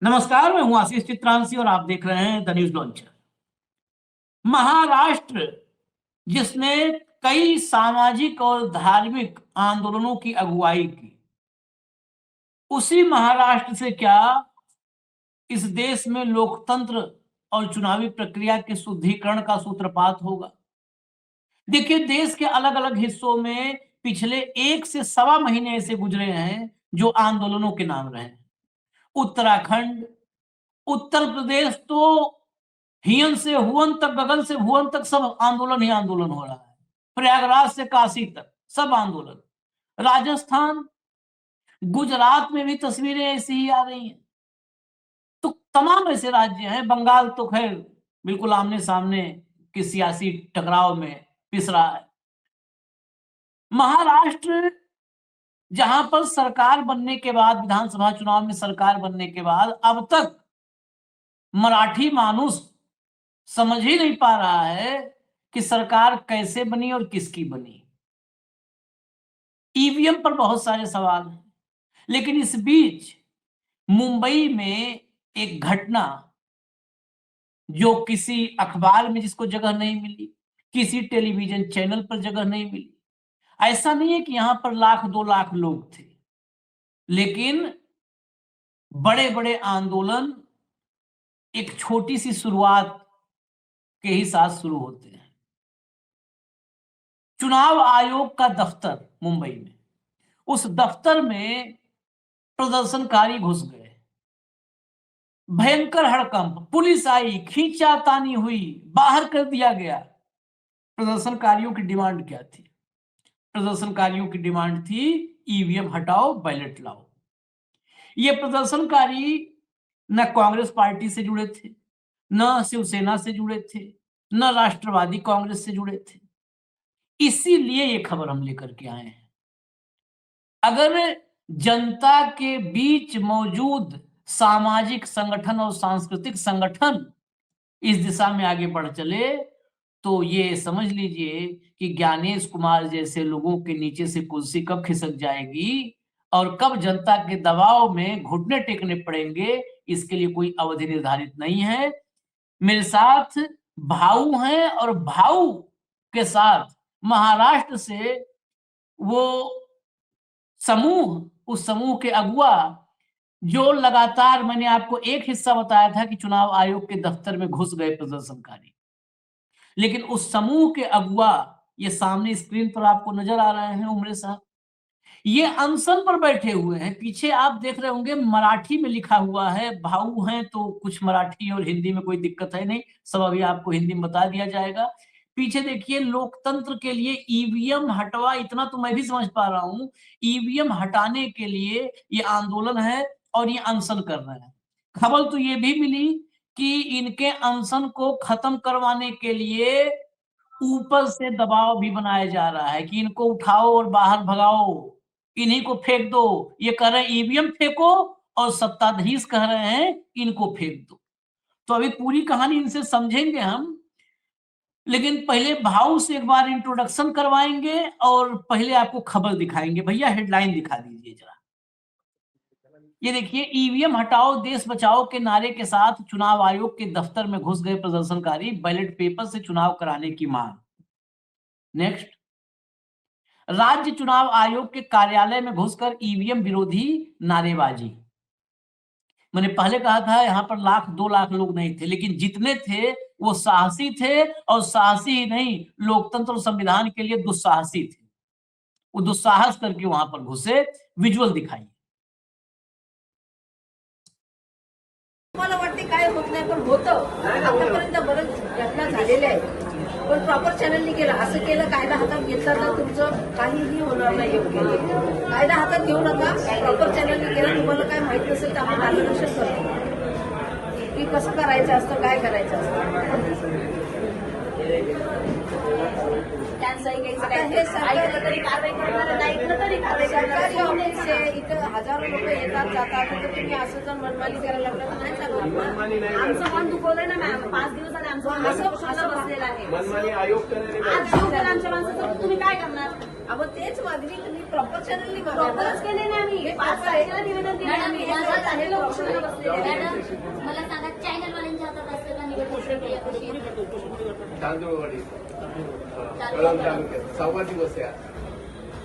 नमस्कार, मैं हूं आशीष चित्रांशी और आप देख रहे हैं द न्यूज लॉन्चर। महाराष्ट्र जिसने कई सामाजिक और धार्मिक आंदोलनों की अगुवाई की, उसी महाराष्ट्र से क्या इस देश में लोकतंत्र और चुनावी प्रक्रिया के शुद्धिकरण का सूत्रपात होगा। देखिए, देश के अलग अलग हिस्सों में पिछले 1 से 1.25 महीने ऐसे गुजरे हैं जो आंदोलनों के नाम रहे हैं। उत्तराखंड, उत्तर प्रदेश तो हियन से हुवन तक, गगन से भुवन तक सब आंदोलन ही आंदोलन हो रहा है। प्रयागराज से काशी तक सब आंदोलन। राजस्थान, गुजरात में भी तस्वीरें ऐसी ही आ रही हैं। तो तमाम ऐसे राज्य हैं। बंगाल तो खैर बिल्कुल आमने सामने के सियासी टकराव में पिस रहा है। महाराष्ट्र, जहां पर सरकार बनने के बाद, विधानसभा चुनाव में सरकार बनने के बाद अब तक मराठी मानुस समझ ही नहीं पा रहा है कि सरकार कैसे बनी और किसकी बनी। ईवीएम पर बहुत सारे सवाल हैं, लेकिन इस बीच मुंबई में एक घटना जो किसी अखबार में जिसको जगह नहीं मिली, किसी टेलीविजन चैनल पर जगह नहीं मिली। ऐसा नहीं है कि यहां पर 1,00,000-2,00,000 लोग थे, लेकिन बड़े बड़े आंदोलन एक छोटी सी शुरुआत के ही साथ शुरू होते हैं। चुनाव आयोग का दफ्तर मुंबई में, उस दफ्तर में प्रदर्शनकारी घुस गए। भयंकर हड़कंप, पुलिस आई, खींचातानी हुई, बाहर कर दिया गया। प्रदर्शनकारियों की डिमांड क्या थी? प्रदर्शनकारियों की डिमांड थी ईवीएम हटाओ, बैलेट लाओ। ये प्रदर्शनकारी न कांग्रेस पार्टी से जुड़े थे, न शिवसेना से जुड़े थे, न राष्ट्रवादी कांग्रेस से जुड़े थे। इसीलिए ये खबर हम लेकर के आए हैं। अगर जनता के बीच मौजूद सामाजिक संगठन और सांस्कृतिक संगठन इस दिशा में आगे बढ़ चले, तो ये समझ लीजिए कि ज्ञानेश कुमार जैसे लोगों के नीचे से कुर्सी कब खिसक जाएगी और कब जनता के दबाव में घुटने टेकने पड़ेंगे, इसके लिए कोई अवधि निर्धारित नहीं है। मेरे साथ भाऊ हैं और भाऊ के साथ महाराष्ट्र से वो समूह, उस समूह के अगुआ जो लगातार, मैंने आपको एक हिस्सा बताया था कि चुनाव आयोग के दफ्तर में घुस गए प्रदर्शनकारी, लेकिन उस समूह के अगुआ ये सामने स्क्रीन पर आपको नजर आ रहे हैं, उमरे साहब। ये अनशन पर बैठे हुए हैं। पीछे आप देख रहे होंगे मराठी में लिखा हुआ है। भाऊ हैं तो कुछ मराठी और हिंदी में कोई दिक्कत है नहीं, सब अभी आपको हिंदी में बता दिया जाएगा। पीछे देखिए, लोकतंत्र के लिए ईवीएम हटवा, इतना तो मैं भी समझ पा रहा हूं। ईवीएम हटाने के लिए ये आंदोलन है और ये अनशन कर रहे हैं। खबर तो ये भी मिली कि इनके अनशन को खत्म करवाने के लिए ऊपर से दबाव भी बनाया जा रहा है कि इनको उठाओ और बाहर भगाओ, इन्हीं को फेंक दो। ये कह रहे हैं ईवीएम फेंको और सत्ताधीश कह रहे हैं इनको फेंक दो। तो अभी पूरी कहानी इनसे समझेंगे हम, लेकिन पहले भाव से एक बार इंट्रोडक्शन करवाएंगे और पहले आपको खबर दिखाएंगे। भैया हेडलाइन दिखा दीजिए जरा। ये देखिए, ईवीएम हटाओ देश बचाओ के नारे के साथ चुनाव आयोग के दफ्तर में घुस गए प्रदर्शनकारी, बैलेट पेपर से चुनाव कराने की मांग। नेक्स्ट, राज्य चुनाव आयोग के कार्यालय में घुसकर ईवीएम विरोधी नारेबाजी। मैंने पहले कहा था यहां पर 1,00,000-2,00,000 लोग नहीं थे, लेकिन जितने थे वो साहसी थे, और साहसी ही नहीं, लोकतंत्र और संविधान के लिए दुस्साहसी थे। वो दुस्साहस करके वहां पर घुसे। विजुअल दिखाइए। मला वाटते काय होत नाही, पण होतं। आतापर्यंत बरंच घटना झालेल्या आहेत, पण प्रॉपर चॅनलनी केलं, असं केलं कायदा हातात घेतला तर तुमचं काहीही होणार नाही। योग्य कायदा हातात घेऊ नका, प्रॉपर चॅनलनी केलं। तुम्हाला काय माहित नसेल तर आपण मार्गदर्शन करतो की कसं करायचं असतं, काय करायचं असतं। त्यांचंही घ्यायचं काय हे ऐकलं तरी कारवाई करणार नाही, ऐकलं तरी कारवाई सरकारी ऑफिस आहे. इथं हजारो लोक येतात जातात, तर तुम्ही असं जर मनमानी करायला लागलं तर नाही चालणार. आमचं मन दुखवलंय ना मॅम, 5 दिवसाने आमचं मन असं- उपोषणाला बसलेलं आहे. मनमानी आयोग करेल. आज जीव तर आमच्या माणसाचं तुम्ही काय करणार? अहो तेच मागणी तुम्ही प्रॉपर चॅनलनी प्रॉपरच केले नाही आम्ही. 5 तारखेला निवेदन दिले आम्ही. हे आज आहे तारखेला उपोषणाला बसलेले आहे. मॅडम मला सांगा चॅनलवाल्यांच्या हातात असतं का निवडणूक? तांदूळवाडी कळंब तालुक्यात 6वा दिवस आहे आज.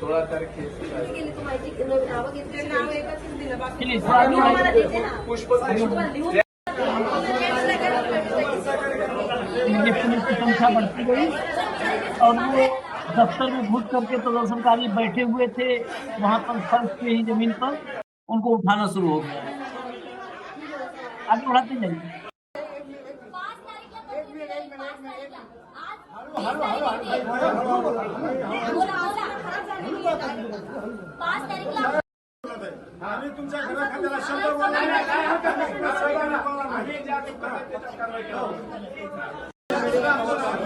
16 तारखेची गेली तू माहिती नावं घेतली नाव एकच दिलं बाकी चलिए, तुम्ही आम्हाला देते ना. पुष्प लिहून ये पुलिस की संख्या बढ़ती गई और वो दफ्तर में घुस करके प्रदर्शनकारी बैठे हुए थे वहां पर फर्श पे ही जमीन पर, उनको उठाना शुरू हो गया। आगे बढ़ाते जाइए। 5 तारीखला तो तुम्ही जाईल, 5 तारीखला. आज 5 तारीखला आम्ही तुमच्या घराखात्याला 100 बोलणार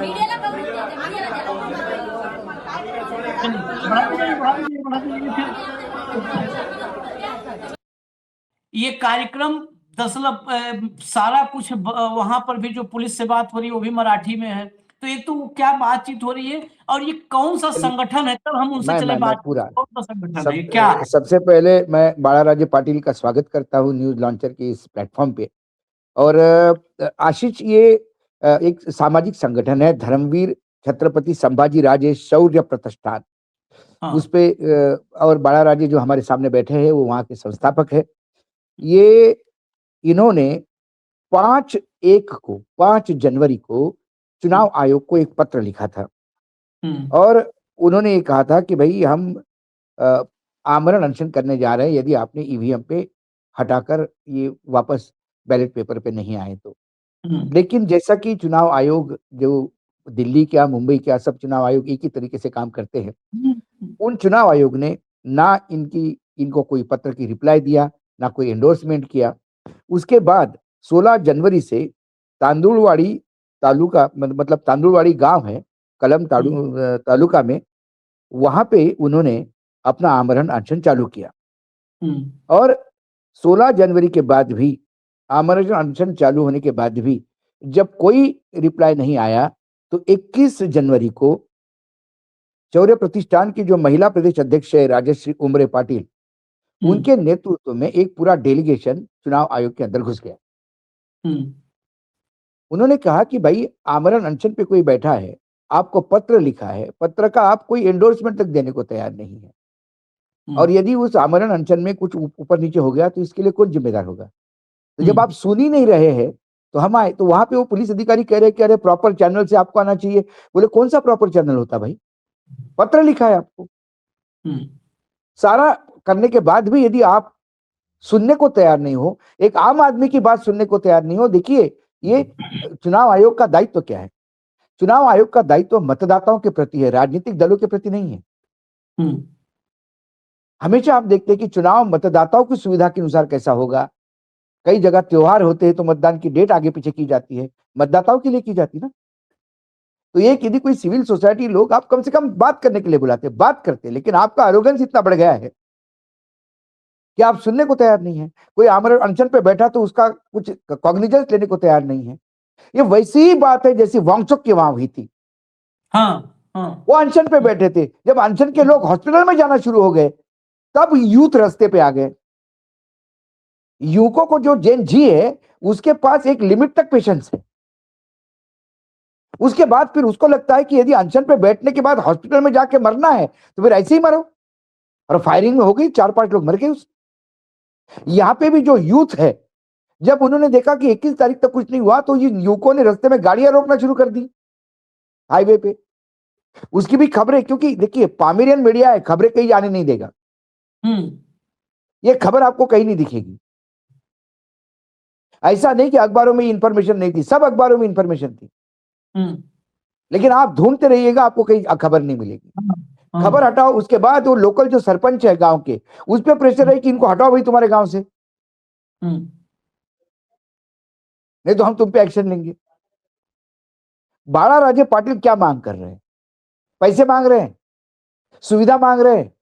मीडियाला कव्हरेज देते, मीडियाला द्या. चलिए, बढ़ाते जाइए, बढ़ाते जाइए फिर। ये कार्यक्रम सारा कुछ वहां पर भी जो पुलिस से बात हो रही है वो भी मराठी में है। तो ये तो क्या बातचीत हो रही है और ये कौन सा संगठन है, तब हम उनसे मैं- चले मैं बात पूरा कौन सा संगठन है, क्या है? सबसे पहले मैं बाळाराजे पाटिल का स्वागत करता हूँ न्यूज लॉन्चर के इस प्लेटफॉर्म पे। और आशीष, ये एक सामाजिक संगठन है, धर्मवीर छत्रपति संभाजी राजे शौर्य प्रतिष्ठान। हाँ, उस पे और बाळाराजे जो हमारे सामने बैठे हैं वो वहाँ के संस्थापक है। ये इन्होंने 5 जनवरी को चुनाव आयोग को एक पत्र लिखा था और उन्होंने ये कहा था कि भाई हम आमरण अनशन करने जा रहे हैं यदि आपने ईवीएम पे हटाकर ये वापस बैलेट पेपर पे नहीं आए तो। लेकिन जैसा कि चुनाव आयोग जो दिल्ली क्या मुंबई क्या सब चुनाव आयोग एक ही तरीके से काम करते हैं, उन चुनाव आयोग ने ना इनको कोई पत्र की रिप्लाई दिया, ना कोई एंडोर्समेंट किया। उसके बाद 16 जनवरी से तांदुळवाड़ी तालुका, मतलब तांदुळवाड़ी गांव है कलम तालुका में, वहां पे उन्होंने अपना आमरण अनशन चालू किया। और 16 जनवरी के बाद भी, आमरण अनशन चालू होने के बाद भी जब कोई रिप्लाई नहीं आया, तो 21 जनवरी को शौर्य प्रतिष्ठान की जो महिला प्रदेश अध्यक्ष है राजश्री उमरे पाटिल, उनके नेतृत्व में एक पूरा डेलीगेशन चुनाव आयोग के अंदर घुस गया। उन्होंने कहा कि भाई आमरण अनशन पे कोई बैठा है, आपको पत्र लिखा है, पत्र का आप कोई एंडोर्समेंट तक देने को तैयार नहीं है, और यदि उस आमरण अनशन में कुछ ऊपर नीचे हो गया तो इसके लिए कौन जिम्मेदार होगा? तो जब आप सुन ही नहीं रहे हैं तो हम आए, तो वहां पे वो पुलिस अधिकारी कह रहे कि अरे प्रॉपर चैनल से आपको आना चाहिए। बोले कौन सा प्रॉपर चैनल होता भाई? पत्र लिखा है आपको। सारा करने के बाद भी यदि आप सुनने को तैयार नहीं हो, एक आम आदमी की बात सुनने को तैयार नहीं हो, देखिए ये चुनाव आयोग का दायित्व क्या है? चुनाव आयोग का दायित्व मतदाताओं के प्रति है, राजनीतिक दलों के प्रति नहीं है। हमेशा आप देखते हैं कि चुनाव मतदाताओं की सुविधा के अनुसार कैसा होगा। कई जगह त्योहार होते हैं तो मतदान की डेट आगे पीछे की जाती है, मतदाताओं के लिए की जाती ना। तो ये यदि कोई सिविल सोसाइटी लोग आप कम से कम बात करने के लिए बुलाते, बात करते, लेकिन आपका एरोगेंस इतना बढ़ गया है कि आप सुनने को तैयार नहीं है। कोई आमरण अनशन पे बैठा तो उसका कुछ कॉग्निजेंस लेने को तैयार नहीं है। ये वैसी ही बात है जैसी वांगचुक की वहां हुई थी। वो अनशन पे बैठे थे, जब अनशन के लोग हॉस्पिटल में जाना शुरू हो गए तब यूथ रास्ते पे आ गए। युवकों को जो जेन जी है उसके पास एक लिमिट तक पेशेंस है, उसके बाद फिर उसको लगता है कि यदि अनशन पे बैठने के बाद हॉस्पिटल में जाके मरना है तो फिर ऐसे ही मरो, और फायरिंग में हो गई, 4-5 लोग मर गए उस। यहां पे भी जो यूथ है, जब उन्होंने देखा कि 21 तारीख तक कुछ नहीं हुआ तो ये युवकों ने रास्ते में गाड़ियां रोकना शुरू कर दी हाईवे पे। उसकी भी खबरें, क्योंकि देखिए पामेरियन मीडिया है, खबरें कहीं जाने नहीं देगा। ये खबर आपको कहीं नहीं दिखेगी। ऐसा नहीं कि अखबारों में इंफॉर्मेशन नहीं थी, सब अखबारों में इंफॉर्मेशन थी, लेकिन आप ढूंढते रहिएगा आपको कहीं खबर नहीं मिलेगी। खबर हटाओ, उसके बाद वो लोकल जो सरपंच है गांव के, उस पर प्रेशर है कि इनको हटाओ भाई तुम्हारे गांव से, नहीं तो हम तुम पे एक्शन लेंगे। बाळाराजे पाटिल क्या मांग कर रहे हैं? पैसे मांग रहे हैं, सुविधा मांग रहे हैं,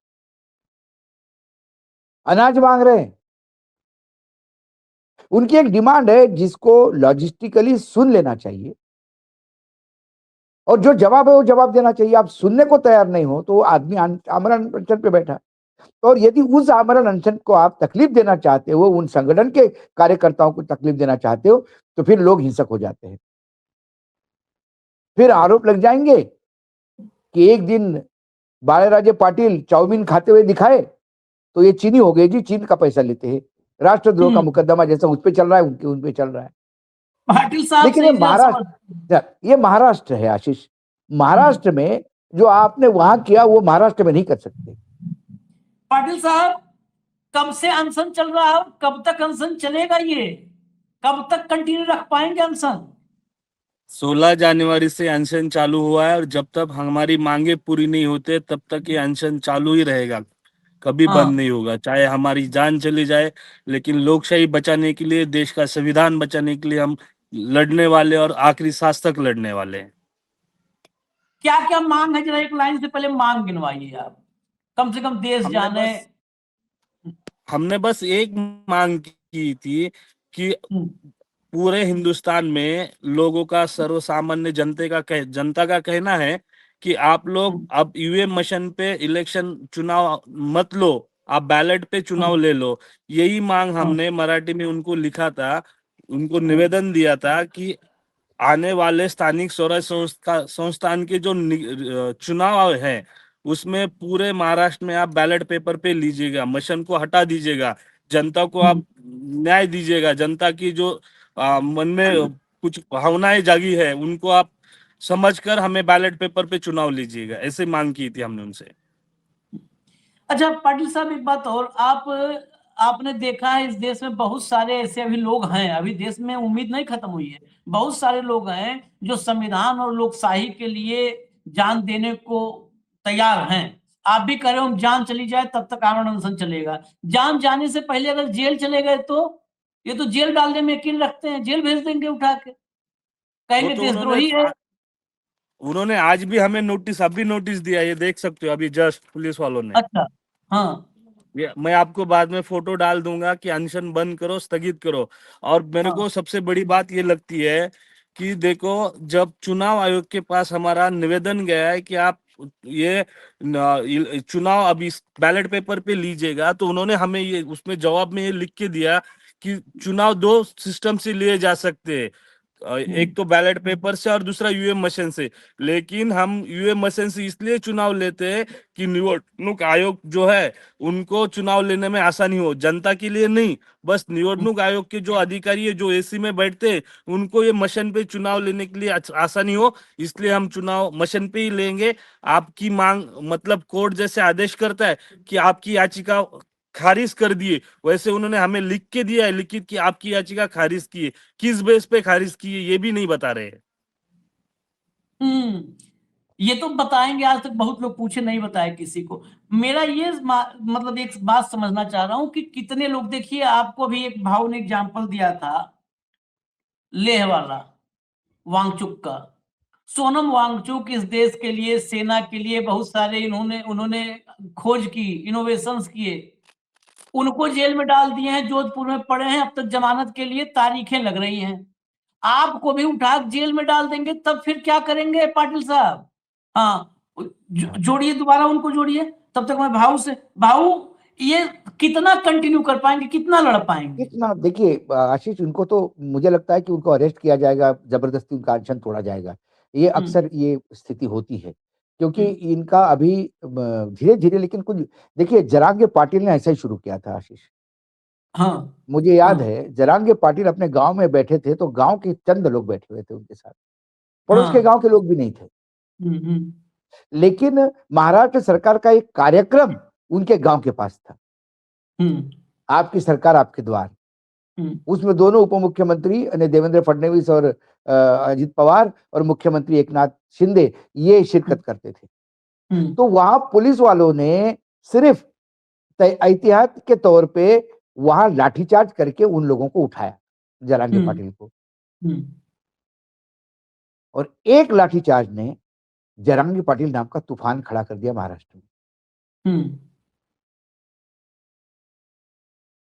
अनाज मांग रहे हैं। उनकी एक डिमांड है जिसको लॉजिस्टिकली सुन लेना चाहिए और जो जवाब है वो जवाब देना चाहिए। आप सुनने को तैयार नहीं हो तो वो आदमी आमरण अनशन पे बैठा है। और यदि उस आमरण अनशन को आप तकलीफ देना चाहते हो, उन संगठन के कार्यकर्ताओं को तकलीफ देना चाहते हो, तो फिर लोग हिंसक हो जाते हैं। फिर आरोप लग जाएंगे कि एक दिन बाळाराजे पाटिल चाउमीन खाते हुए दिखाए तो ये चीनी हो गए जी, चीन का पैसा लेते हैं। राष्ट्रद्रोह का मुकदमा जैसा उस पे चल रहा है, उन पे चल रहा है। पाटिल साहब लेकिन सही से समझ- ये महाराष्ट्र है आशीष। महाराष्ट्र में जो आपने वहां किया वो महाराष्ट्र में नहीं कर सकते। पाटिल साहब कब से अनशन चल रहा है, कब तक अनशन चलेगा, ये कब तक कंटिन्यू रख पाएंगे अनशन? 16 जनवरी से अनशन चालू हुआ है और जब तक हमारी मांगे पूरी नहीं होते तब तक ये अनशन चालू ही रहेगा, कभी हाँ। बंद नहीं होगा, चाहे हमारी जान चली जाए। लेकिन लोकशाही बचाने के लिए, देश का संविधान बचाने के लिए हम लड़ने वाले और आखिरी सांस तक लड़ने वाले हैं। क्या क्या मांग है, जरा एक लाइन से पहले मांग गिनवाइए आप, कम से कम देश हमने जाने। हमने बस एक मांग की थी कि पूरे हिंदुस्तान में लोगों का, सर्वसामान्य जनता का कहना है कि आप लोग अब ईवीएम मशीन पे इलेक्शन चुनाव मत लो, आप बैलेट पे चुनाव ले लो। यही मांग हमने मराठी में उनको लिखा था, उनको निवेदन दिया था कि आने वाले स्थानिक स्वराज संस्थान के जो चुनाव है उसमें पूरे महाराष्ट्र में आप बैलेट पेपर पे लीजिएगा, मशीन को हटा दीजिएगा, जनता को आप न्याय दीजिएगा, जनता की जो मन में कुछ भावनाएं जागी है उनको आप समझकर हमें बैलेट पेपर पे चुनाव लीजिएगा, ऐसे मांग की थी हमने उनसे। अच्छा पाटिल साहब एक बात और, आपने देखा है इस देश में बहुत सारे ऐसे अभी लोग हैं, अभी देश में उम्मीद नहीं खत्म हुई है, बहुत सारे लोग हैं जो संविधान और लोकशाही के लिए जान देने को तैयार हैं। आप भी कह रहे हो जान चली जाए तब तक आमरण अनशन चलेगा। जान जाने से पहले अगर जेल चले गए तो ये तो जेल डालने में यकीन रखते हैं, जेल भेज देंगे उठा के, कहेंगे वो तो देशद्रोही है। उन्होंने आज भी हमें अभी नोटिस दिया, ये देख सकते हो अभी जस्ट पुलिस वालों ने। अच्छा हाँ मैं आपको बाद में फोटो डाल दूंगा कि अनशन बंद करो, स्थगित करो। और मेरे को सबसे बड़ी बात ये लगती है कि देखो, जब चुनाव आयोग के पास हमारा निवेदन गया है कि आप ये चुनाव अभी बैलेट पेपर पे लीजिएगा, तो उन्होंने हमें ये उसमें जवाब में ये लिख के दिया कि चुनाव 2 सिस्टम से लिए जा सकते हैं, एक तो बैलेट पेपर से और दूसरा यूएम मशीन से। लेकिन हम यूएम मशीन से इसलिए चुनाव लेते हैं कि निवडणूक आयोग जो है उनको चुनाव लेने में आसानी हो, जनता के लिए नहीं, बस निवडणूक आयोग के जो अधिकारी है, जो एसी में बैठते हैं, उनको ये मशीन पे चुनाव लेने के लिए आसानी हो, इसलिए हम चुनाव मशीन पे ही लेंगे। आपकी मांग, मतलब कोर्ट जैसे आदेश करता है कि आपकी याचिका खारिज कर दिए, वैसे उन्होंने हमें लिख के दिया है लिखित कि आपकी याचिका खारिज की है, किस बेस पे खारिज की है ये भी नहीं बता रहे हैं। ये तो बताएंगे, आज तक बहुत लोग पूछे नहीं बताए किसी को। मेरा ये मतलब एक बात समझना चाह रहा हूं कि कितने लोग, देखिए आपको भी एक भाव ने एग्जाम्पल दिया था लेह वाला वांगचुक का। सोनम वांगचुक इस देश के लिए, सेना के लिए बहुत सारे इन्होंने उन्होंने खोज की, इनोवेशंस किए, उनको जेल में डाल दिए हैं, जोधपुर में पड़े हैं, अब तक जमानत के लिए तारीखें लग रही हैं। आपको भी उठा जेल में डाल देंगे, तब फिर क्या करेंगे पाटिल साहब? हाँ जोड़िए, दोबारा उनको जोड़िए। तब तक मैं भाऊ ये कितना कंटिन्यू कर पाएंगे, कितना लड़ पाएंगे? कितना, देखिए आशीष, उनको तो मुझे लगता है कि उनको अरेस्ट किया जाएगा, जबरदस्ती उनका अनशन तोड़ा जाएगा। ये अक्सर ये स्थिति होती है क्योंकि इनका अभी धीरे धीरे, लेकिन कुछ देखिए, जरांगे पाटिल ने ऐसा ही शुरू किया था आशीष। हाँ मुझे याद है जरांगे पाटिल अपने गांव में बैठे थे तो गांव के चंद लोग बैठे हुए थे उनके साथ, पड़ोस के गांव के लोग भी नहीं थे। लेकिन महाराष्ट्र सरकार का एक कार्यक्रम उनके गांव के पास था, आपकी सरकार आपके द्वार। उसमें दोनों उप मुख्यमंत्री यानी देवेंद्र फडणवीस और अजित पवार और मुख्यमंत्री एकनाथ शिंदे ये शिरकत करते थे। तो वहां पुलिस वालों ने सिर्फ एहतियात के तौर पे वहां लाठीचार्ज करके उन लोगों को उठाया, जरांगे पाटिल को। और एक लाठीचार्ज ने जरांगी पाटिल नाम का तूफान खड़ा कर दिया महाराष्ट्र में। हम्म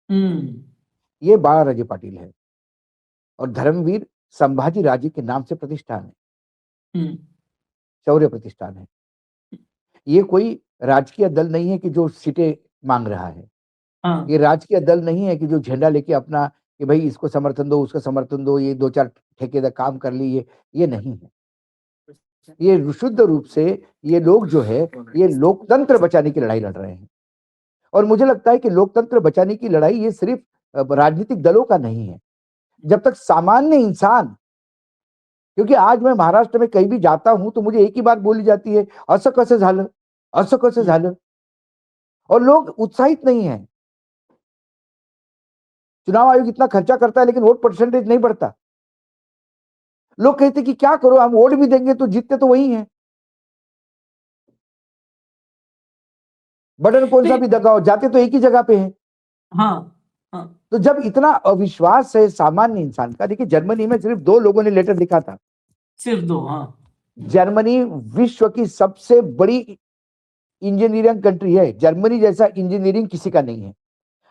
हम्म ये बाळाराजे पाटिल है और धर्मवीर संभाजी राजे के नाम से प्रतिष्ठान है, हम्म शौर्य प्रतिष्ठान है। ये कोई राजकीय दल नहीं है कि जो सीटें मांग रहा है। हाँ ये राजकीय दल नहीं है कि जो झंडा लेके अपना कि भाई इसको समर्थन दो, उसको समर्थन दो, ये 2-4 ठेकेदार काम कर लिए, ये नहीं है। ये शुद्ध रूप से ये लोग जो है ये लोकतंत्र बचाने की लड़ाई लड़ रहे हैं। और मुझे लगता है कि लोकतंत्र बचाने की लड़ाई ये सिर्फ राजनीतिक दलों का नहीं है। जब तक सामान्य इंसान, क्योंकि आज मैं महाराष्ट्र में कहीं भी जाता हूं तो मुझे एक ही बात बोली जाती है, असं कसं झालं, असं कसं झालं, और लोग उत्साहित नहीं है। चुनाव आयोग इतना खर्चा करता है लेकिन वोट परसेंटेज नहीं बढ़ता। लोग कहते कि क्या करो, हम वोट भी देंगे तो जीतते तो वही हैं। बटन कौन सा भी दबाओ, जाते तो एक ही जगह पे हैं। हाँ हाँ तो जब इतना अविश्वास है सामान्य इंसान का, देखिए जर्मनी में सिर्फ 2 लोगों ने लेटर लिखा था। सिर्फ 2। हाँ जर्मनी विश्व की सबसे बड़ी इंजीनियरिंग कंट्री है। जर्मनी जैसा इंजीनियरिंग किसी का नहीं है।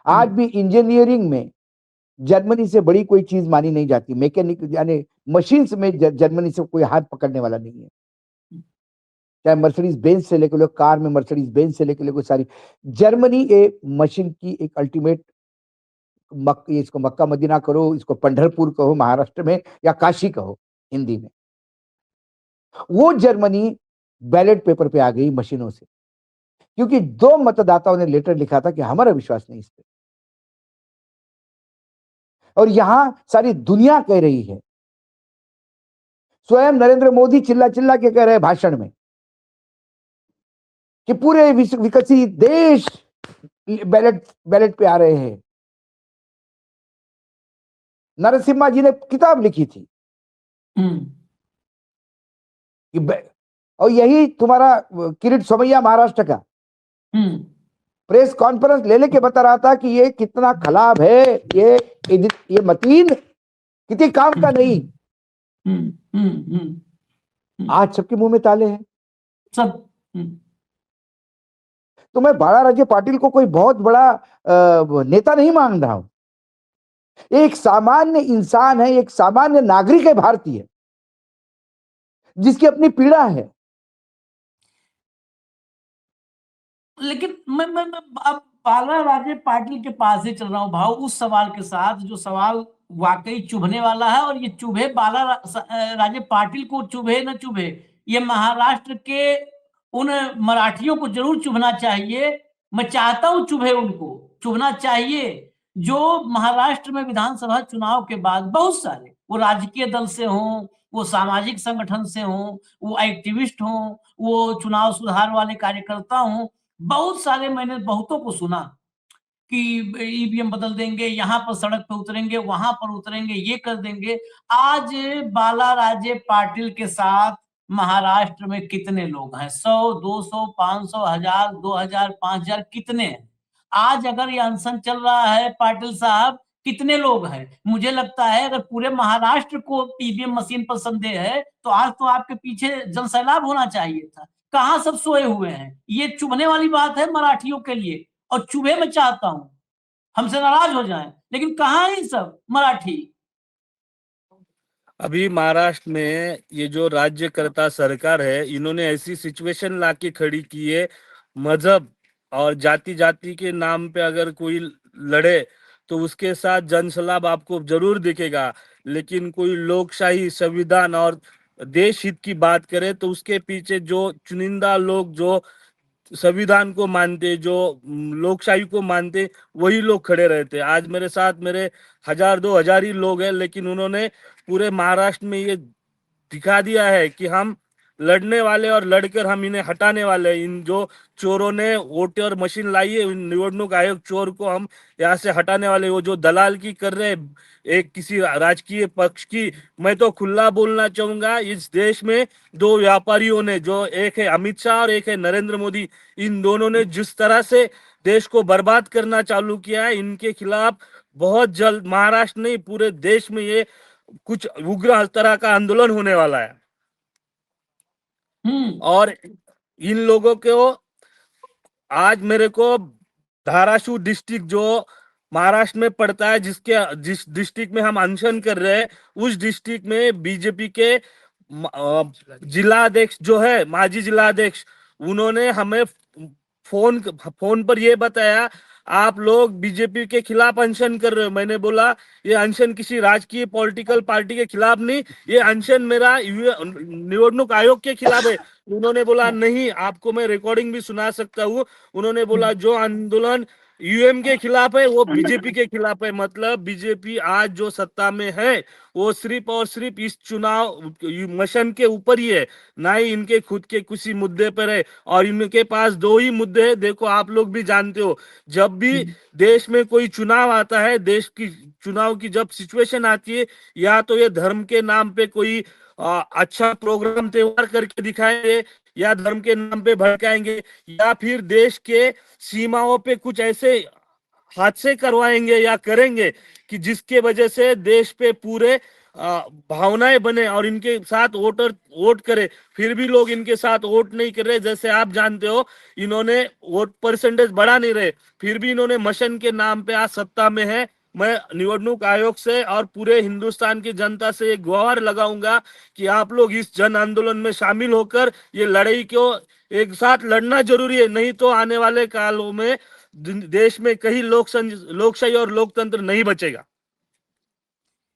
आज भी इंजीनियरिंग में जर्मनी से बड़ी कोई चीज मानी नहीं जाती। मैकेनिक यानी मशीन्स में जर्मनी से कोई हाथ पकड़ने वाला नहीं है। चाहे मर्सिडीज बेंज से लेकर लो, कार में मर्सिडीज बेंज से लेकर लो, सारी जर्मनी एक मशीन की एक अल्टीमेट इसको मक्का मदीना कहो, इसको पंढरपुर कहो महाराष्ट्र में, या काशी कहो हिंदी में। वो जर्मनी बैलेट पेपर पे आ गई मशीनों से, क्योंकि 2 मतदाताओं ने लेटर लिखा था कि हमारा विश्वास नहीं इस पे। और यहां सारी दुनिया कह रही है, स्वयं नरेंद्र मोदी चिल्ला चिल्ला के कह रहे हैं भाषण में कि पूरे विकसित देश बैलेट पे आ रहे हैं। नरसिम्हा जी ने किताब लिखी थी कि और यही तुम्हारा किरीट सोमैया महाराष्ट्र का प्रेस कॉन्फ्रेंस ले लेके बता रहा था कि ये कितना खराब है, ये मतीन कितनी काम का नहीं। आज सबके मुंह में ताले हैं सब। तो मैं बाळाराजे पाटिल को कोई बहुत बड़ा नेता नहीं मान रहा हूं। एक सामान्य इंसान है, एक सामान्य नागरिक है भारतीय, जिसकी अपनी पीड़ा है। लेकिन मैं अब बाळाराजे पाटिल के पास ही चल रहा हूं भाव, उस सवाल के साथ जो सवाल वाकई चुभने वाला है। और ये चुभे बाळाराजे पाटिल को चुभे न चुभे, ये महाराष्ट्र के उन मराठियों को जरूर चुभना चाहिए। मैं चाहता हूं चुभे, उनको चुभना चाहिए जो महाराष्ट्र में विधानसभा चुनाव के बाद बहुत सारे, वो राजकीय दल से हों, वो सामाजिक संगठन से हों, वो एक्टिविस्ट हों, वो चुनाव सुधार वाले कार्यकर्ता हों, बहुत सारे मैंने बहुतों को सुना कि ईवीएम बदल देंगे, यहाँ पर सड़क पे उतरेंगे, वहां पर उतरेंगे, ये कर देंगे। आज बाळाराजे पाटिल के साथ महाराष्ट्र में कितने लोग हैं? 100, 200, 500, 1000, 2000, 5000, कितने हैं? आज अगर ये अनशन चल रहा है पाटिल साहब, कितने लोग हैं? मुझे लगता है अगर पूरे महाराष्ट्र को ईवीएम मशीन पर संदेह है तो आज तो आपके पीछे जनसैलाब होना चाहिए था। कहाँ सब सोए हुए हैं? ये चुभने वाली बात है मराठियों के लिए, और चुभे मैं चाहता हूं, हमसे नाराज हो जाएं, लेकिन कहाँ है सब मराठी? अभी महाराष्ट्र में ये जो राज्यकर्ता सरकार है, इन्होंने ऐसी सिचुएशन लाके खड़ी की है, मजहब और जाति के नाम पे अगर कोई लड़े तो उसके साथ जनसलाब आपको जरूर दिखेगा। लेकिन कोई लोकशाही, संविधान और देश हित की बात करे तो उसके पीछे जो चुनिंदा लोग जो संविधान को मानते, जो लोकशाही को मानते, वही लोग खड़े रहते। आज मेरे साथ मेरे 1000-2000 ही लोग हैं, लेकिन उन्होंने पूरे महाराष्ट्र में ये दिखा दिया है कि हम लड़ने वाले और लड़कर हम इन्हें हटाने वाले हैं। इन जो चोरों ने वोटर मशीन लाई है, निवडणूक आयोग चोर को हम यहाँ से हटाने वाले। वो जो दलाल की कर रहे हैं एक किसी राजकीय पक्ष की, मैं तो खुला बोलना चाहूंगा, इस देश में 2 व्यापारियों ने, जो एक है अमित शाह और एक है नरेंद्र मोदी, इन दोनों ने जिस तरह से देश को बर्बाद करना चालू किया है, इनके खिलाफ बहुत जल्द महाराष्ट्र नहीं पूरे देश में ये कुछ उग्र तरह का आंदोलन होने वाला है। और इन लोगों को आज मेरे को धाराशिव डिस्ट्रिक्ट जो महाराष्ट्र में पड़ता है, जिस डिस्ट्रिक्ट में हम अनशन कर रहे हैं, उस डिस्ट्रिक्ट में बीजेपी के जिलाध्यक्ष जो है, माजी जिलाध्यक्ष, उन्होंने हमें फोन पर ये बताया आप लोग बीजेपी के खिलाफ अनशन कर रहे हो। मैंने बोला ये अनशन किसी राजकीय पॉलिटिकल पार्टी के खिलाफ नहीं, ये अनशन मेरा निवडणूक आयोग के खिलाफ है। उन्होंने बोला नहीं, आपको मैं रिकॉर्डिंग भी सुना सकता हूँ। उन्होंने बोला जो आंदोलन यूएम के खिलाफ है वो बीजेपी के खिलाफ है। मतलब बीजेपी आज जो सत्ता में है वो सिर्फ और सिर्फ इस चुनाव मिशन के ऊपर ही है, ना ही इनके खुद के किसी मुद्दे पर है। और इनके पास दो ही मुद्दे हैं, देखो आप लोग भी जानते हो, जब भी देश में कोई चुनाव आता है, देश की चुनाव की जब सिचुएशन आती है, या तो ये धर्म के नाम पे कोई अच्छा प्रोग्राम त्योहार करके दिखाएंगे, या धर्म के नाम पे भड़काएंगे, या फिर देश के सीमाओं पे कुछ ऐसे हादसे करवाएंगे या करेंगे कि जिसके वजह से देश पे पूरे भावनाएं बने और इनके साथ वोट करे। फिर भी लोग इनके साथ वोट नहीं कर रहे। जैसे आप जानते हो, इन्होंने वोट परसेंटेज बढ़ा नहीं रहे, फिर भी इन्होंने मिशन के नाम पे आज सत्ता में है। मैं निवडणूक आयोग से और पूरे हिंदुस्तान की जनता से एक गुहार लगाऊंगा कि आप लोग इस जन आंदोलन में शामिल होकर ये लड़ाई को एक साथ लड़ना जरूरी है, नहीं तो आने वाले कालों में देश में कहीं लोकशाही और लोकतंत्र नहीं बचेगा।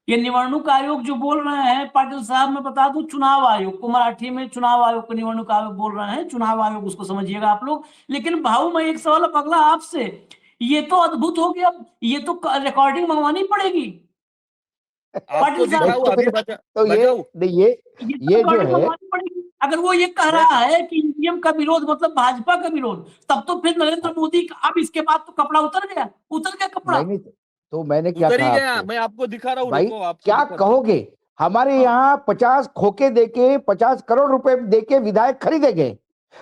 ये निवडणूक आयोग जो बोल रहे हैं पाटिल साहब, मैं बता दूं चुनाव आयोग को, मराठी में चुनाव आयोग को निवडणूक आयोग बोल रहे हैं, चुनाव आयोग उसको समझिएगा आप लोग। लेकिन भाऊ मैं एक सवाल अगला आपसे, ये तो अद्भुत हो गया, ये तो रिकॉर्डिंग मंगवानी पड़ेगी पाटिल साहब। तो ये जो है, अगर वो ये कह रहा है कि ईवीएम का विरोध मतलब भाजपा का विरोध, तब तो फिर नरेंद्र मोदी अब इसके बाद तो कपड़ा उतर गया कपड़ा। नहीं, तो मैंने क्या कहा आपको? मैं आपको दिखा रहा हूँ भाई, क्या कहोगे? हमारे यहाँ 50 खोखे देके 50 करोड़ रुपए देके विधायक खरीदे गए।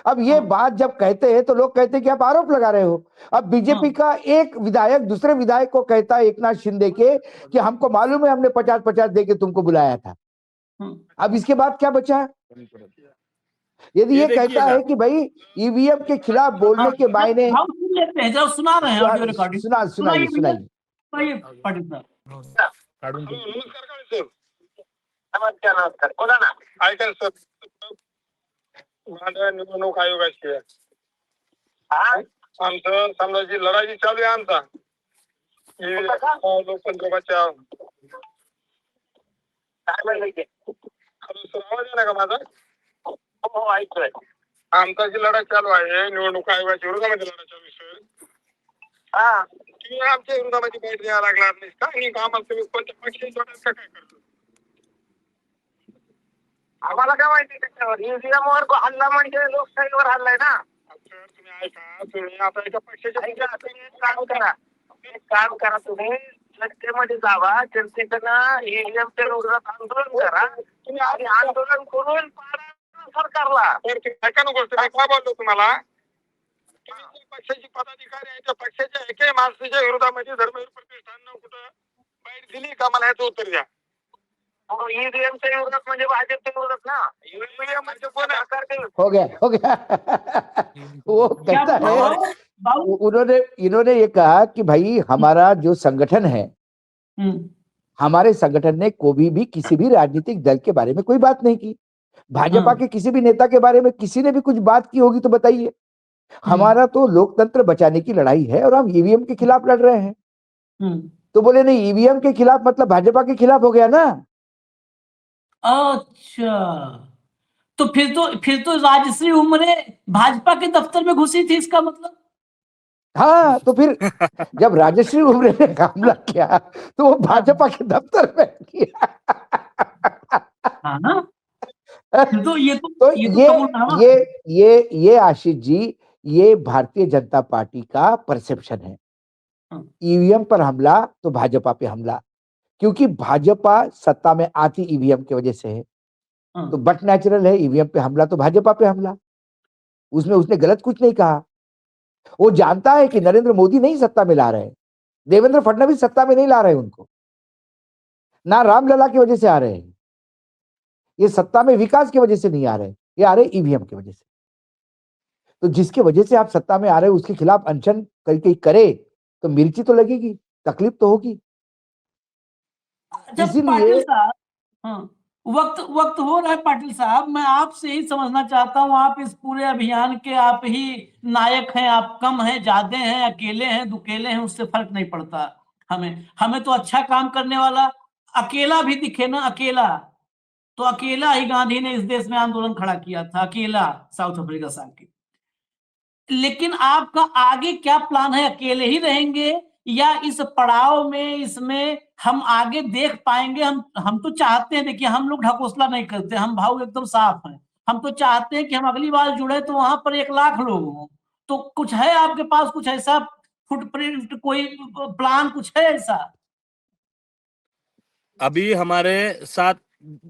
अब ये बात जब कहते हैं तो लोग कहते हैं कि आप आरोप लगा रहे हो। अब बीजेपी का एक विधायक दूसरे विधायक को कहता है, एकनाथ शिंदे के, कि हमको मालूम है हमने 50-50 देके तुमको बुलाया था। अब इसके बाद क्या बचा? यदि ये कहता है कि भाई ईवीएम के खिलाफ बोलने के मायने, सुना रहे हैं रिकॉर्डिंग, सुनाइए। नमस्कार बोला ना. ऐका सर, माझ्या निवडणूक आयोगाची आहे. आमचं समजा जी लढाई चालू आहे आमचा लोकतंत्राच्या, सर आवाज आहे ना का माझा? हो ऐकतोय. आमचा जी लढाई चालू आहे निवडणूक आयोगाच्या विरोधामध्ये लढा चालू आहे सर. तुम्ही आमच्या विरोधामध्ये बैठ द्यायला लागणार नाही का? आणि आम्हाला तुम्ही कोणत्या पक्षाची जोडायचं काय करतो? आम्हाला काय माहिती त्याच्यावर? ईव्हीएमवर हल्ला म्हणजे लोकशाहीवर हल्लाय ना. सर तुम्ही ऐका, तुम्ही आता एका पक्षाच्या काम करा, तुम्ही जनतेमध्ये जावा, जनतेकडनं ईव्हीएमच्या विरोधात आंदोलन करा. तुम्ही आधी आंदोलन करून सरकारला ऐका नको. मी काय बोलतो तुम्हाला, तुम्ही पक्षाचे पदाधिकारी आहे त्या पक्षाच्या एकही माणसाच्या विरोधामध्ये धर्मवीर प्रतिष्ठाननं कुठं बाईट दिली का? मला याचं उत्तर द्या. ईव्हीएमच्या विरोधात म्हणजे भाजपच्या विरोधात ना. ईव्हीएम म्हणजे कोण हो गया वो कहता है, इन्होंने ये कहा कि भाई हमारा जो संगठन है, हमारे संगठन ने कभी भी किसी भी राजनीतिक दल के बारे में कोई बात नहीं की। भाजपा के किसी भी नेता के बारे में किसी ने भी कुछ बात की होगी तो बताइए। हमारा तो लोकतंत्र बचाने की लड़ाई है और हम ईवीएम के खिलाफ लड़ रहे हैं। तो बोले नहीं, ईवीएम के खिलाफ मतलब भाजपा के खिलाफ हो गया ना। अच्छा, तो फिर तो राजश्री उमरे भाजपा के दफ्तर में घुसी थी, इसका मतलब? हाँ, तो फिर जब राजश्री उमरे ने हमला किया तो वो भाजपा के दफ्तर में किया। हाँ, तो ये आशीष जी, ये भारतीय जनता पार्टी का परसेप्शन है। ईवीएम पर हमला तो भाजपा पे हमला, क्योंकि भाजपा सत्ता में आती ईवीएम की वजह से है, तो बट नेचुरल है ईवीएम पे हमला तो भाजपा पे हमला। उसमें उसने गलत कुछ नहीं कहा। वो जानता है कि नरेंद्र मोदी नहीं सत्ता में ला रहे, देवेंद्र फडणवीस सत्ता में नहीं ला रहे उनको, ना रामलला की वजह से आ रहे हैं, ये सत्ता में विकास की वजह से नहीं आ रहे। ये आ रहे ईवीएम की वजह से। तो जिसकी वजह से आप सत्ता में आ रहे हो उसके खिलाफ अनशन करके करे तो मिर्ची तो लगेगी, तकलीफ तो होगी। जब इसीलिए पाटिल साहब, हाँ, वक्त वक्त हो रहा है पाटिल साहब, मैं आपसे ही समझना चाहता हूँ, आप इस पूरे अभियान के आप ही नायक हैं, आप कम हैं, ज्यादा हैं, अकेले हैं, दुकेले हैं, उससे फर्क नहीं पड़ता। हमें हमें तो अच्छा काम करने वाला अकेला भी दिखे ना, अकेला तो अकेला ही गांधी ने इस देश में आंदोलन खड़ा किया था, अकेला, साउथ अफ्रीका से आके। लेकिन आपका आगे क्या प्लान है? अकेले ही रहेंगे या इस पड़ाव में, इसमें हम आगे देख पाएंगे? हम तो चाहते हैं, देखिए हम लोग ढकोसला नहीं करते, हम भाव एकदम साफ हैं। हम तो चाहते हैं कि हम अगली बार जुड़े तो वहां पर 1 लाख लोग हों। तो कुछ है आपके पास, कुछ ऐसा फुटप्रिंट, कोई प्लान कुछ है ऐसा? अभी हमारे साथ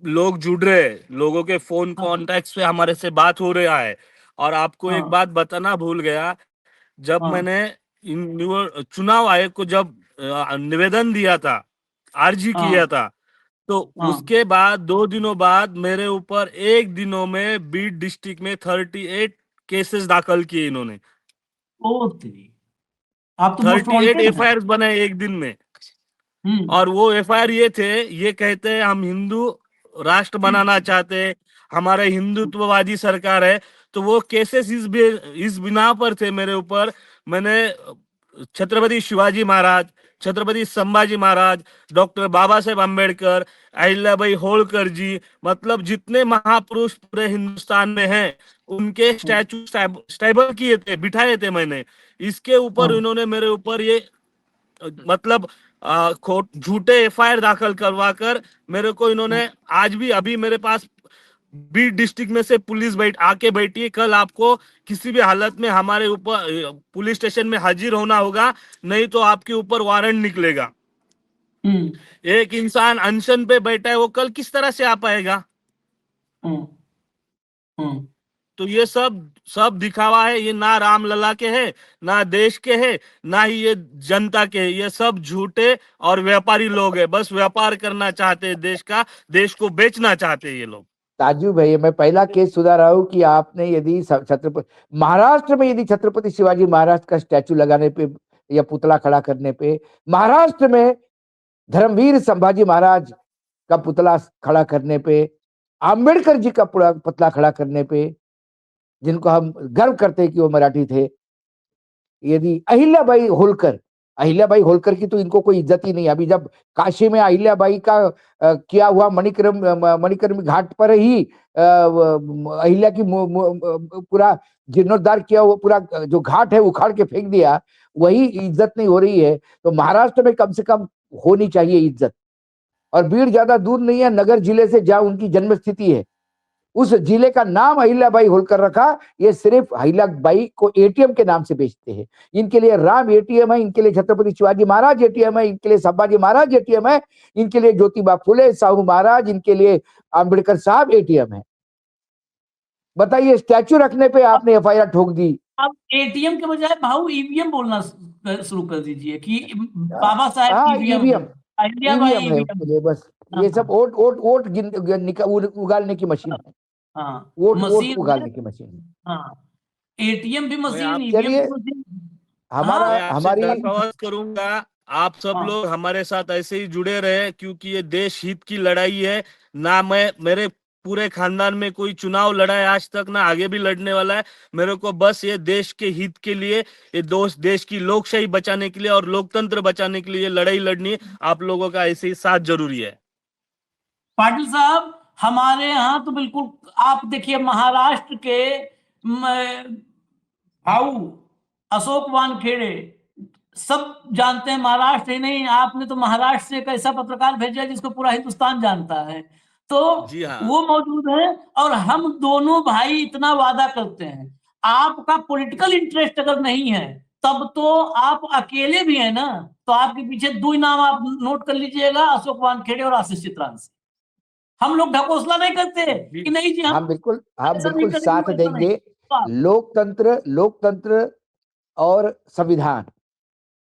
लोग जुड़ रहे हैं, लोगों के फोन हाँ, कॉन्टेक्ट पे हमारे से बात हो रहा है। और आपको एक हाँ, बात बताना भूल गया, जब हाँ, मैंने चुनाव आयोग को जब निवेदन दिया था, अर्जी हाँ, किया था, तो हाँ। उसके बाद 2 दिनों बाद मेरे ऊपर 1 दिनों में बीड डिस्ट्रिक्ट में 38 केसेस दाखिल किए इन्होंने। ओ तेरी, आप तो मोस्ट 38 वांटेड हैं। एफआईआर बने एक दिन में। हम्म, और वो एफआईआर ये थे, ये कहते हैं हम हिंदू राष्ट्र बनाना चाहते हैं, हमारे हिंदुत्ववादी सरकार है। तो वो केसेस इस बिना पर थे मेरे ऊपर। मैंने छत्रपति शिवाजी महाराज, छत्रपति संभाजी महाराज, डॉक्टर बाबा साहेब अम्बेडकर, अहिल्याबाई होलकर जी, मतलब जितने महापुरुष पूरे हिंदुस्तान में हैं उनके स्टैचू स्टेबल किए थे, बिठाए थे मैंने। इसके ऊपर हाँ, इन्होंने मेरे ऊपर ये मतलब झूठे एफआईआर दाखिल करवाकर मेरे को इन्होंने, आज भी अभी मेरे पास बीड डिस्ट्रिक्ट में से पुलिस आके बैठी है। कल आपको किसी भी हालत में हमारे ऊपर पुलिस स्टेशन में हाजिर होना होगा, नहीं तो आपके ऊपर वारंट निकलेगा। हम्म, एक इंसान अनशन पे बैठा है, वो कल किस तरह से आ पाएगा? हम्म, हम्म। तो ये सब दिखावा है। ये ना रामलला के है, ना देश के है, ना ही ये जनता के है। ये सब झूठे और व्यापारी लोग है, बस व्यापार करना चाहते हैं देश का, देश को बेचना चाहते हैं ये लोग। ताजू भाई, मैं पहला केस सुधार रहा हूं कि आपने यदि छत्रपति महाराष्ट्र में यदि छत्रपति शिवाजी महाराज का स्टैचू लगाने पे या पुतला खड़ा करने पे, महाराष्ट्र में धर्मवीर संभाजी महाराज का पुतला खड़ा करने पे, आम्बेडकर जी का पुतला खड़ा करने पे, जिनको हम गर्व करते हैं कि वो मराठी थे, यदि अहिल्याबाई होलकर की तो इनको कोई इज्जत ही नहीं। अभी जब काशी में अहिल्याबाई का किया हुआ मणिकर्म घाट पर ही अहिल्या की पूरा जीर्णोद्धार किया हुआ पूरा जो घाट है उखाड़ के फेंक दिया, वही इज्जत नहीं हो रही है। तो महाराष्ट्र में कम से कम होनी चाहिए इज्जत। और बीड ज्यादा दूर नहीं है, नगर जिले से जहां उनकी जन्म स्थिति है, उस जिले का नाम अहिल्याबाई होलकर रखा। ये सिर्फ अहिल्याबाई को एटीएम के नाम से बेचते हैं। इनके लिए राम एटीएम है, इनके लिए छत्रपति शिवाजी महाराज एटीएम है, इनके लिए संभाजी महाराज एटीएम है, इनके लिए ज्योतिबा फुले साहू महाराज, इनके लिए अम्बेडकर साहब एटीएम है। बताइए, स्टैचू रखने पे आपने एफआईआर ठोक दी। अब एटीएम के बजाय भाऊ ईवीएम बोलना शुरू कर दीजिए कि बाबा साहेब हाँ, ईवीएम, ईवीएम अहिल्याबाई ईवीएम है ईवीएम। उनके लिए बस। ये सब वोट उगालने की मशीन है, हाँ, वोट मशीन उगालने है। की मशीन है। हाँ, एटीएम भी मैं मशीन, आप ईवीएम चलिए, भी मशीन। हमारा मैं आपसे हमारी दरख्वास्त करूंगा, आप सब हाँ, लोग हमारे साथ ऐसे ही जुड़े रहे, क्योंकि ये देश हित की लड़ाई है। ना मैं, मेरे पूरे खानदान में कोई चुनाव लड़ा है आज तक, ना आगे भी लड़ने वाला है। मेरे को बस ये देश के हित के लिए, ये देश की लोकशाही बचाने के लिए और लोकतंत्र बचाने के लिए लड़ाई लड़नी है। आप लोगों का ऐसे ही साथ जरूरी है। पाटिल साहब, हमारे यहाँ तो बिल्कुल, आप देखिए महाराष्ट्र के भाऊ अशोक वानखेड़े सब जानते हैं, महाराष्ट्र ही नहीं, आपने तो महाराष्ट्र से एक ऐसा पत्रकार भेजा जिसको पूरा हिंदुस्तान जानता है, तो जी हाँ। वो मौजूद है। और हम दोनों भाई इतना वादा करते हैं, आपका पॉलिटिकल इंटरेस्ट अगर नहीं है तब तो आप अकेले भी हैं ना, तो आपके पीछे 2 नाम आप नोट कर लीजिएगा, अशोक वानखेड़े और आशीष चित्रांशी। हम लोग ढकोसला नहीं करते कि नहीं जी हम बिल्कुल ऐसा नहीं करेंगे, साथ वैसा नहीं। देंगे। लोकतंत्र और संविधान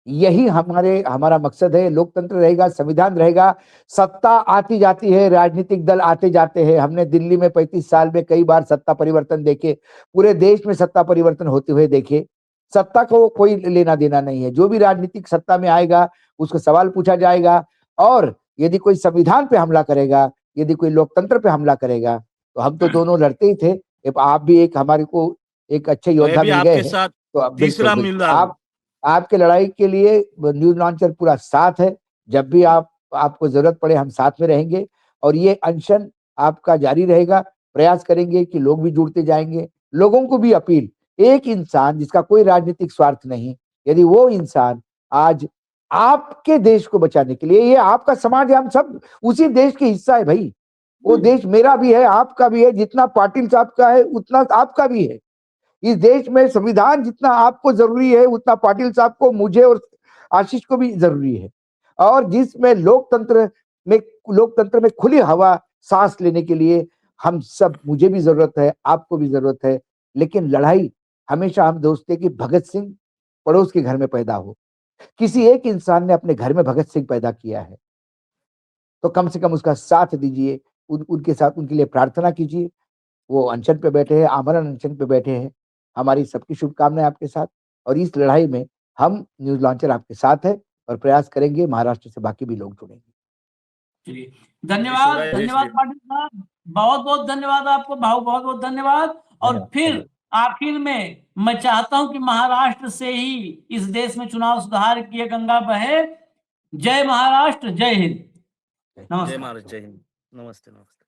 यही हमारा मकसद है। लोकतंत्र रहेगा, संविधान रहेगा, सत्ता आती जाती है, राजनीतिक दल आते जाते हैं। हमने दिल्ली में 35 साल में कई बार सत्ता परिवर्तन देखे, पूरे देश में सत्ता परिवर्तन होते हुए देखे। सत्ता को कोई लेना देना नहीं है। जो भी राजनीतिक सत्ता में आएगा उसको सवाल पूछा जाएगा, और यदि कोई संविधान पे हमला करेगा, यदि कोई लोकतंत्र पे हमला करेगा, तो हम तो दोनों लड़ते ही थे। आप भी एक हमारे को एक अच्छे मैं योद्धा भी मिल गए आपके हैं, साथ तो अब तीसरा बिल्कुल मिल रहा हूं। आपके लड़ाई के लिए न्यूज लॉन्चर पूरा साथ है। जब भी आपको जरूरत पड़े हम साथ में रहेंगे, और ये अनशन आपका जारी रहेगा। प्रयास करेंगे कि लोग भी जुड़ते जाएंगे। लोगों को भी अपील, एक इंसान जिसका कोई राजनीतिक स्वार्थ नहीं, यदि वो इंसान आज आपके देश को बचाने के लिए, ये आपका समाज है, हम सब उसी देश के हिस्सा है भाई। वो देश मेरा भी है, आपका भी है। जितना पाटिल साहब का है उतना आपका भी है। इस देश में संविधान जितना आपको जरूरी है उतना पाटिल साहब को, मुझे और आशीष को भी जरूरी है। और जिसमें लोकतंत्र में खुली हवा सांस लेने के लिए हम सब, मुझे भी जरूरत है, आपको भी जरूरत है। लेकिन लड़ाई हमेशा हम दोस्त है कि भगत सिंह पड़ोस के घर में पैदा हो। किसी एक इंसान ने अपने घर में भगत सिंह पैदा किया है, तो कम से कम उसका साथ दीजिए, उनके साथ, उनके लिए प्रार्थना कीजिए। वो अनशन पे बैठे हैं, आमरण अनशन पे बैठे हैं। हमारी सबकी शुभकामनाएं आपके साथ, और इस लड़ाई में हम न्यूज लॉन्चर आपके साथ है, और प्रयास करेंगे महाराष्ट्र से बाकी भी लोग जुड़ेंगे। चलिए, धन्यवाद, जय धन्यवाद श्री- पाटिल साहब, बहुत बहुत धन्यवाद आपको, बहुत बहुत धन्यवाद। और फिर आखिर में मैं चाहता हूं कि महाराष्ट्र से ही इस देश में चुनाव सुधार की गंगा बहे। जय महाराष्ट्र, जय हिंद, जय नमस्कार। महाराज, जय हिंद, नमस्ते नमस्ते।